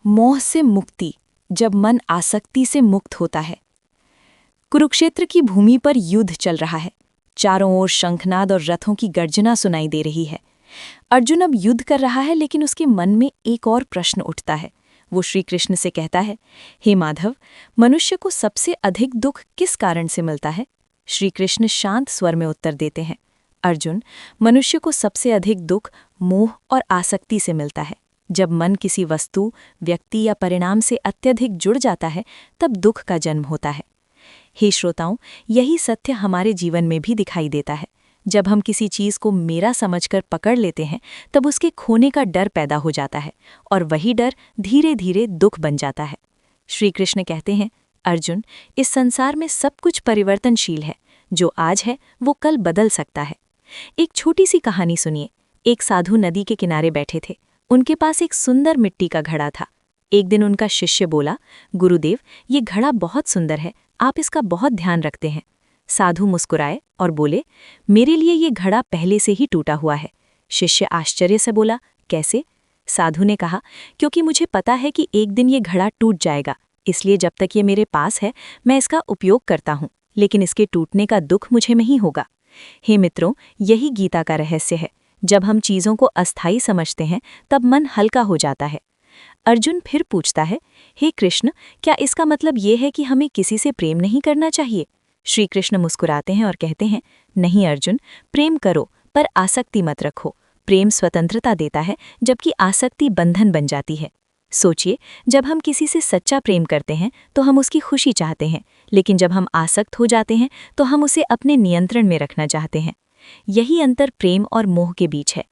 मोह से मुक्ति, जब मन आसक्ति से मुक्त होता है। कुरुक्षेत्र की भूमि पर युद्ध चल रहा है। चारों ओर शंखनाद और रथों की गर्जना सुनाई दे रही है। अर्जुन अब युद्ध कर रहा है, लेकिन उसके मन में एक और प्रश्न उठता है। वो श्री कृष्ण से कहता है, हे माधव, मनुष्य को सबसे अधिक दुख किस कारण से मिलता है? श्री कृष्ण शांत स्वर में उत्तर देते हैं, अर्जुन, मनुष्य को सबसे अधिक दुख मोह और आसक्ति से मिलता है। जब मन किसी वस्तु, व्यक्ति या परिणाम से अत्यधिक जुड़ जाता है, तब दुख का जन्म होता है। हे श्रोताओं, यही सत्य हमारे जीवन में भी दिखाई देता है। जब हम किसी चीज़ को मेरा समझकर पकड़ लेते हैं, तब उसके खोने का डर पैदा हो जाता है, और वही डर धीरे धीरे दुख बन जाता है। श्री कृष्ण कहते हैं, अर्जुन, इस संसार में सब कुछ परिवर्तनशील है। जो आज है वो कल बदल सकता है। एक छोटी सी कहानी सुनिए। एक साधु नदी के किनारे बैठे थे। उनके पास एक सुंदर मिट्टी का घड़ा था। एक दिन उनका शिष्य बोला, गुरुदेव, ये घड़ा बहुत सुंदर है, आप इसका बहुत ध्यान रखते हैं। साधु मुस्कुराए और बोले, मेरे लिए ये घड़ा पहले से ही टूटा हुआ है। शिष्य आश्चर्य से बोला, कैसे? साधु ने कहा, क्योंकि मुझे पता है कि एक दिन ये घड़ा टूट जाएगा, इसलिए जब तक ये मेरे पास है मैं इसका उपयोग करता हूँ, लेकिन इसके टूटने का दुख मुझे नहीं होगा। हे मित्रों, यही गीता का रहस्य है। जब हम चीज़ों को अस्थायी समझते हैं, तब मन हल्का हो जाता है। अर्जुन फिर पूछता है, हे कृष्ण, क्या इसका मतलब ये है कि हमें किसी से प्रेम नहीं करना चाहिए? श्री कृष्ण मुस्कुराते हैं और कहते हैं, नहीं अर्जुन, प्रेम करो, पर आसक्ति मत रखो। प्रेम स्वतंत्रता देता है, जबकि आसक्ति बंधन बन जाती है। सोचिए, जब हम किसी से सच्चा प्रेम करते हैं तो हम उसकी खुशी चाहते हैं, लेकिन जब हम आसक्त हो जाते हैं तो हम उसे अपने नियंत्रण में रखना चाहते हैं। यही अंतर प्रेम और मोह के बीच है।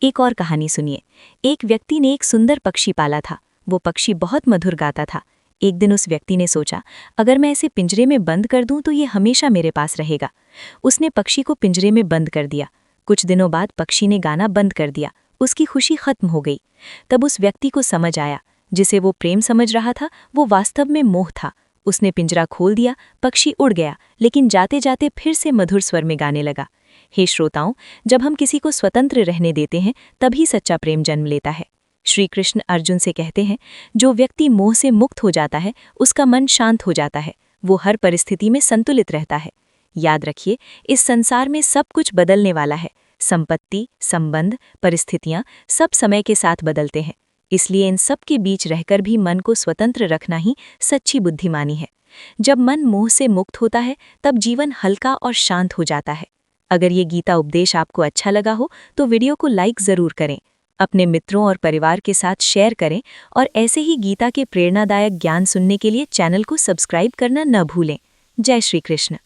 एक और कहानी सुनिए। एक व्यक्ति ने एक सुंदर पक्षी पाला था। वो पक्षी बहुत मधुर गाता था। एक दिन उस व्यक्ति ने सोचा, अगर मैं इसे पिंजरे में बंद कर दूं तो ये हमेशा मेरे पास रहेगा। उसने पक्षी को पिंजरे में बंद कर दिया। कुछ दिनों बाद पक्षी ने गाना बंद कर दिया। उसकी खुशी खत्म हो गई। तब उस व्यक्ति को समझ आया, जिसे वो प्रेम समझ रहा था वो वास्तव में मोह था। उसने पिंजरा खोल दिया, पक्षी उड़ गया, लेकिन जाते जाते फिर से मधुर स्वर में गाने लगा। हे श्रोताओं, जब हम किसी को स्वतंत्र रहने देते हैं, तभी सच्चा प्रेम जन्म लेता है। श्री कृष्ण अर्जुन से कहते हैं, जो व्यक्ति मोह से मुक्त हो जाता है, उसका मन शांत हो जाता है। वो हर परिस्थिति में संतुलित रहता है। याद रखिए, इस संसार में सब कुछ बदलने वाला है। संपत्ति, संबंध, परिस्थितियां सब समय के साथ बदलते हैं। इसलिए इन सब के बीच रहकर भी मन को स्वतंत्र रखना ही सच्ची बुद्धिमानी है। जब मन मोह से मुक्त होता है, तब जीवन हल्का और शांत हो जाता है। अगर ये गीता उपदेश आपको अच्छा लगा हो तो वीडियो को लाइक ज़रूर करें, अपने मित्रों और परिवार के साथ शेयर करें, और ऐसे ही गीता के प्रेरणादायक ज्ञान सुनने के लिए चैनल को सब्सक्राइब करना न भूलें। जय श्री कृष्ण।